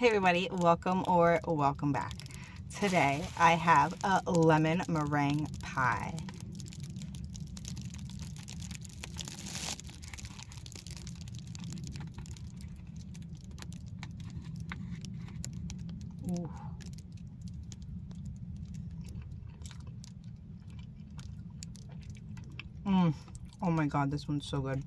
Hey everybody, welcome or welcome back. Today I have a lemon meringue pie. Ooh. Oh my god, this one's so good.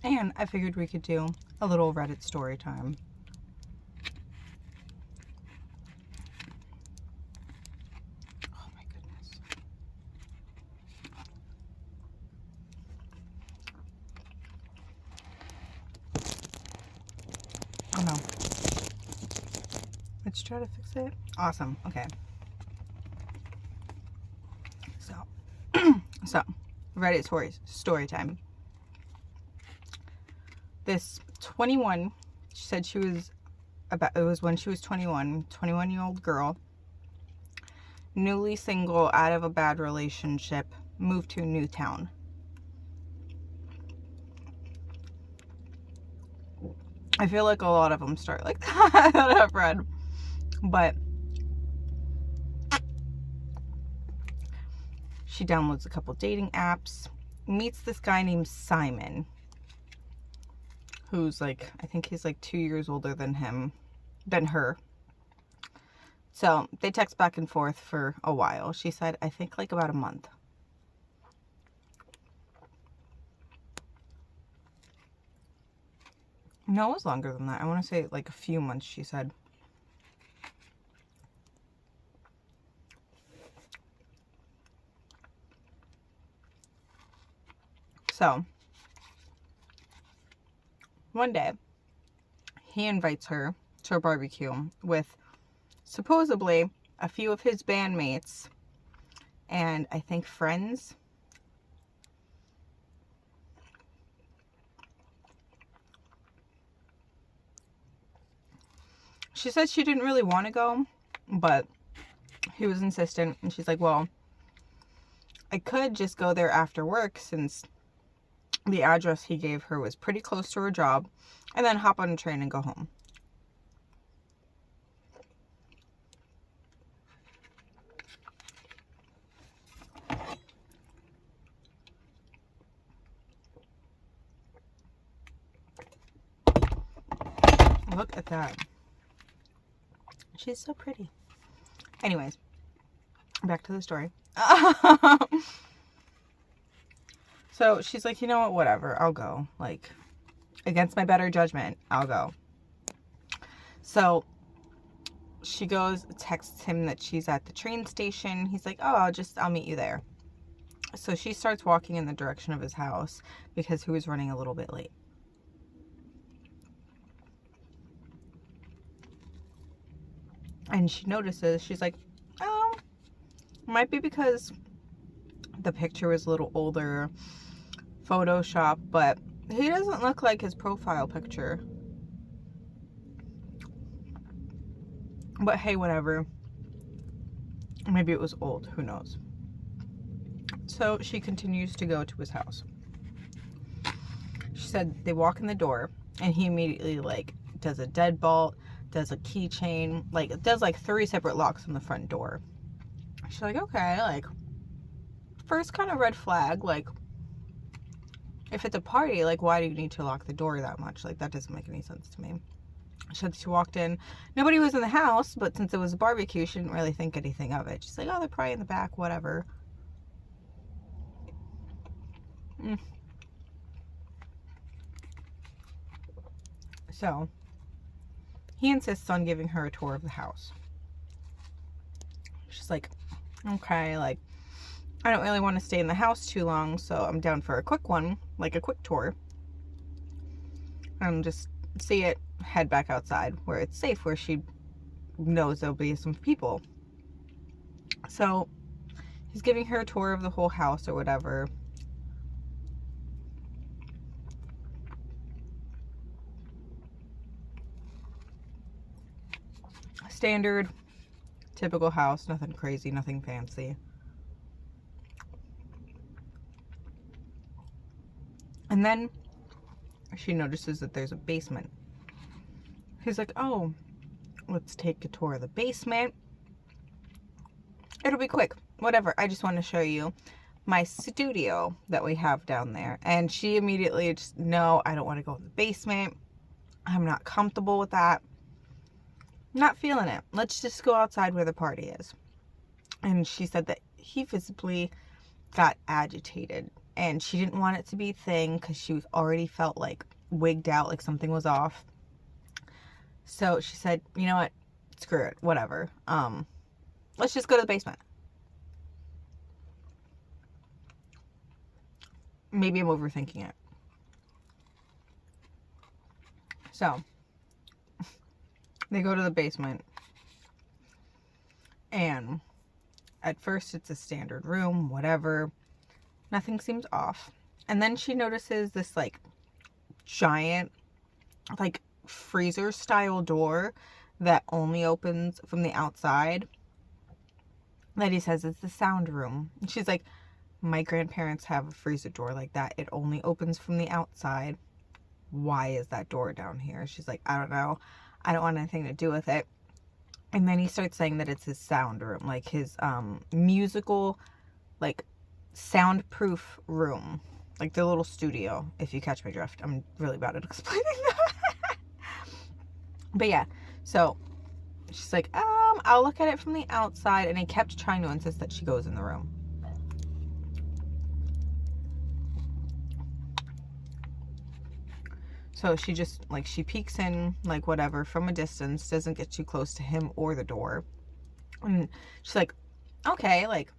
And I figured we could do a little Reddit story time. Oh my goodness. Oh no. Let's try to fix it. Awesome. Okay. So Reddit story time. This 21, she said she was it was when she was 21-year-old girl, newly single, out of a bad relationship, moved to a new town. I feel like a lot of them start like that that I've read. But she downloads a couple dating apps, meets this guy named Simon, who's like, I think he's like 2 years older than her. So they text back and forth for a while. She said, I think like about a month. No, it was longer than that. I want to say like a few months, she said. So one day, he invites her to a barbecue with supposedly a few of his bandmates and I think friends. She said she didn't really want to go, but he was insistent, and she's like, well, I could just go there after work since the address he gave her was pretty close to her job, and then hop on a train and go home. Look at that. She's so pretty. Anyways, back to the story. So she's like, you know what, whatever, I'll go. Like, against my better judgment, I'll go. So she goes, texts him that she's at the train station. He's like, oh, I'll meet you there. So she starts walking in the direction of his house because he was running a little bit late. And she notices, she's like, oh, might be because the picture was a little older, Photoshop, but he doesn't look like his profile picture. But hey, whatever. Maybe it was old, who knows. So she continues to go to his house. She said they walk in the door and he immediately like does a deadbolt, does a keychain, like does like 3 separate locks on the front door. She's like, okay, like first kind of red flag, like if it's a party, like why do you need to lock the door that much? Like that doesn't make any sense to me. She walked in, nobody was in the house, but since it was a barbecue, she didn't really think anything of it. She's like, oh, they're probably in the back, whatever. So he insists on giving her a tour of the house. She's like, okay, like I don't really want to stay in the house too long, so I'm down for a quick one, like a quick tour. And just see it, head back outside where it's safe, where she knows there'll be some people. So he's giving her a tour of the whole house or whatever. Standard Typical house, nothing crazy, nothing fancy. And then she notices that there's a basement. He's like, oh, let's take a tour of the basement. It'll be quick. Whatever. I just want to show you my studio that we have down there. And she immediately just, no, I don't want to go in the basement. I'm not comfortable with that. Not feeling it. Let's just go outside where the party is. And she said that he visibly got agitated. And she didn't want it to be a thing because she was already felt like wigged out, like something was off. So she said, you know what? Screw it. Whatever. Let's just go to the basement. Maybe I'm overthinking it. So they go to the basement, and at first it's a standard room, whatever. Nothing seems off. And then she notices this like giant, like freezer style door that only opens from the outside. That he says it's the sound room. And she's like, my grandparents have a freezer door like that. It only opens from the outside. Why is that door down here? She's like, I don't know. I don't want anything to do with it. And then he starts saying that it's his sound room, like his musical, like soundproof room, like their little studio, if you catch my drift. I'm really bad at explaining that. But yeah, so she's like, I'll look at it from the outside. And he kept trying to insist that she goes in the room. So she just, like, she peeks in, like, whatever, from a distance, doesn't get too close to him or the door. And she's like, okay, like,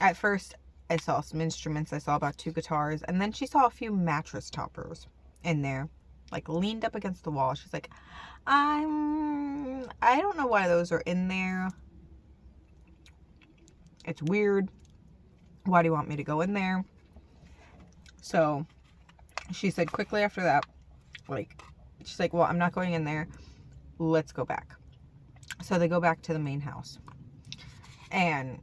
at first I saw some instruments. I saw about 2 guitars. And then she saw a few mattress toppers in there, like, leaned up against the wall. She's like, I don't know why those are in there. It's weird. Why do you want me to go in there? So she said quickly after that, like, she's like, well, I'm not going in there. Let's go back. So they go back to the main house. And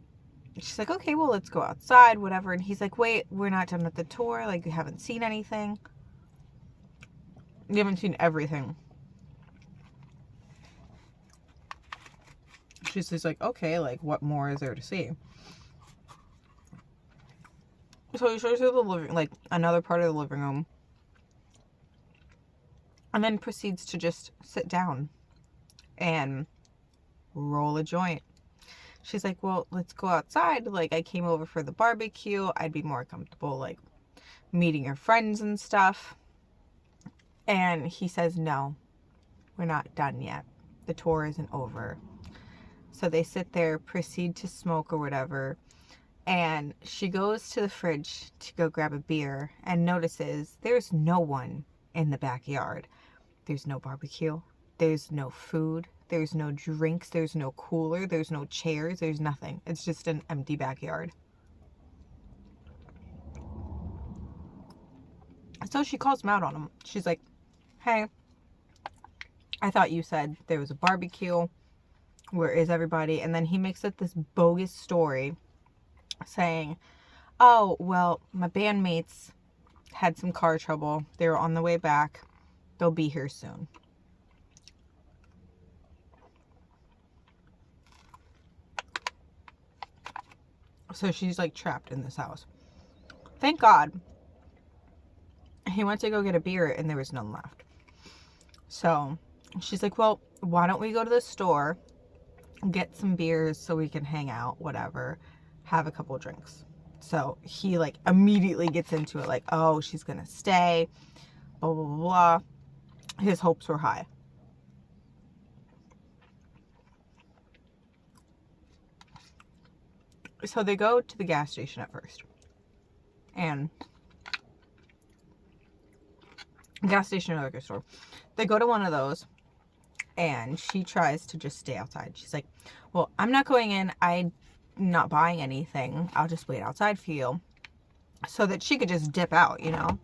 she's like, okay, well, let's go outside, whatever. And he's like, wait, we're not done with the tour. Like, you haven't seen anything. You haven't seen everything. She's just like, okay, like, what more is there to see? So he shows her the living, like, another part of the living room. And then proceeds to just sit down and roll a joint. She's like, well, let's go outside. Like, I came over for the barbecue. I'd be more comfortable, like, meeting your friends and stuff. And he says, no, we're not done yet. The tour isn't over. So they sit there, proceed to smoke or whatever. And she goes to the fridge to go grab a beer and notices there's no one in the backyard. There's no barbecue. There's no food. There's no drinks. There's no cooler. There's no chairs. There's nothing. It's just an empty backyard. So she calls him out on him. She's like, hey, I thought you said there was a barbecue. Where is everybody? And then he makes up this bogus story saying, oh, well, my bandmates had some car trouble. They were on the way back. They'll be here soon. So she's like trapped in this house. Thank God he went to go get a beer and there was none left. So she's like, well, why don't we go to the store, get some beers so we can hang out, whatever, have a couple drinks. So he like immediately gets into it, like, oh, she's gonna stay, blah, blah, blah, blah. His hopes were high. So they go to the gas station at first. And gas station or liquor store. They go to one of those. And she tries to just stay outside. She's like, well, I'm not going in. I'm not buying anything. I'll just wait outside for you. So that she could just dip out, you know.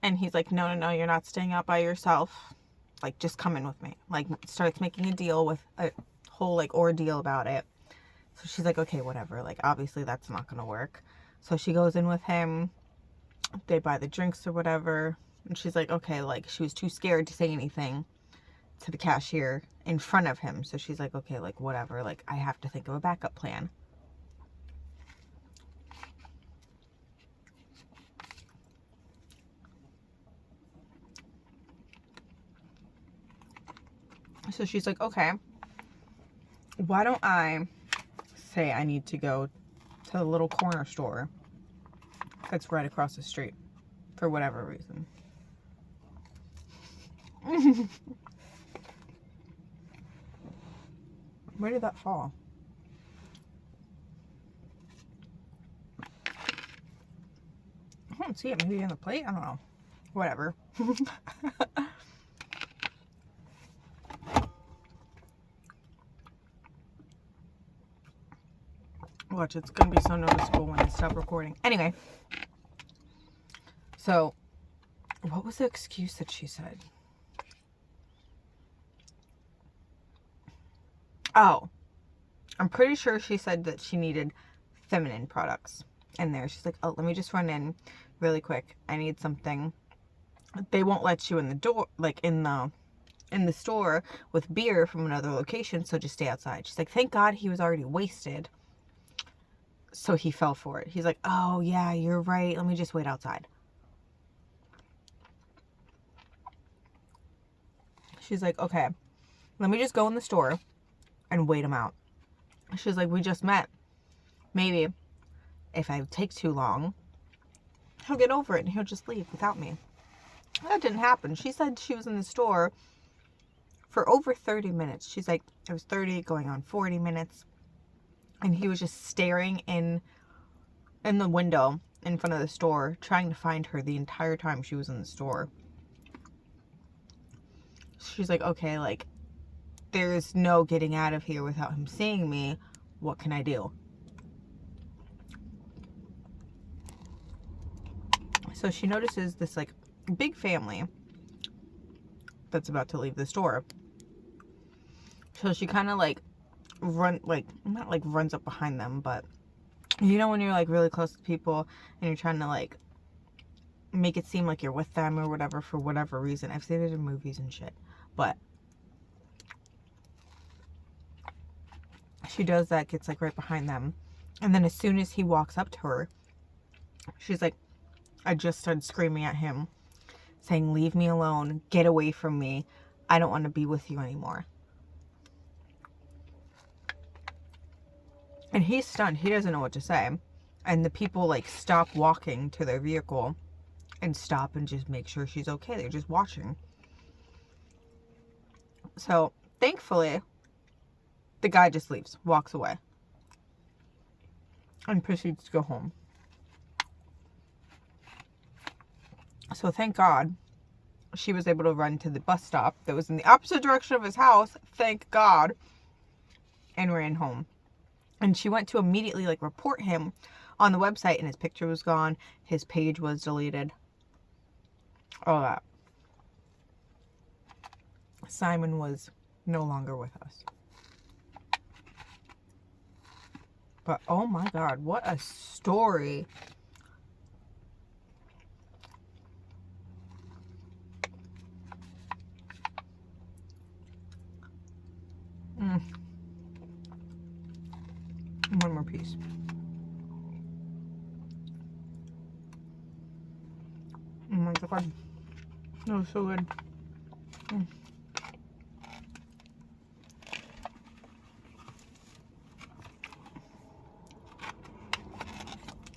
And he's like, no, no, no, you're not staying out by yourself. Like, just come in with me. Like, starts making a deal with a whole, like, ordeal about it. So she's like, okay, whatever. Like, obviously that's not going to work. So she goes in with him. They buy the drinks or whatever. And she's like, okay, like, she was too scared to say anything to the cashier in front of him. So she's like, okay, like, whatever. Like, I have to think of a backup plan. So she's like, okay, why don't I say I need to go to the little corner store that's right across the street for whatever reason. Where did that fall? I don't see it. Maybe on the plate? I don't know. Whatever. Watch, it's going to be so noticeable when I stop recording. Anyway. So, what was the excuse that she said? Oh. I'm pretty sure she said that she needed feminine products in there. She's like, oh, let me just run in really quick. I need something. They won't let you in the door, like in the store with beer from another location, so just stay outside. She's like, thank God he was already wasted. So he fell for it. He's like, oh, yeah, you're right. Let me just wait outside. She's like, okay, let me just go in the store and wait him out. She's like, we just met. Maybe if I take too long, he'll get over it and he'll just leave without me. That didn't happen. She said she was in the store for over 30 minutes. She's like, it was 30 going on 40 minutes. And he was just staring in the window in front of the store, trying to find her the entire time she was in the store. She's like, okay, like, there's no getting out of here without him seeing me. What can I do? So she notices this, like, big family that's about to leave the store. So she kind of, like, not like runs up behind them, but you know when you're like really close to people and you're trying to like make it seem like you're with them or whatever for whatever reason. I've seen it in movies and shit, but she does that, gets like right behind them, and then as soon as he walks up to her, she's like, I just started screaming at him saying, leave me alone, get away from me, I don't want to be with you anymore. And he's stunned. He doesn't know what to say. And the people, like, stop walking to their vehicle and stop and just make sure she's okay. They're just watching. So, thankfully, the guy just leaves, walks away, and proceeds to go home. So, thank God, she was able to run to the bus stop that was in the opposite direction of his house, thank God, and ran home. And she went to immediately, like, report him on the website, and his picture was gone. His page was deleted. All that. Simon was no longer with us. But, oh my God, what a story. One more piece. Oh my God. That was so good.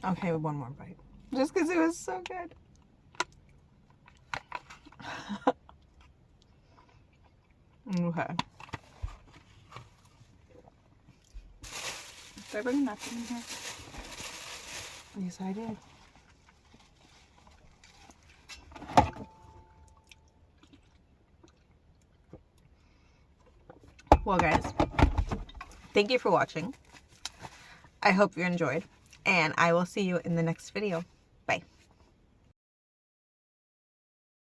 Okay, one more bite. Just because it was so good. Okay. Did I bring nothing in here? Yes, I did. Well, guys, thank you for watching. I hope you enjoyed, and I will see you in the next video.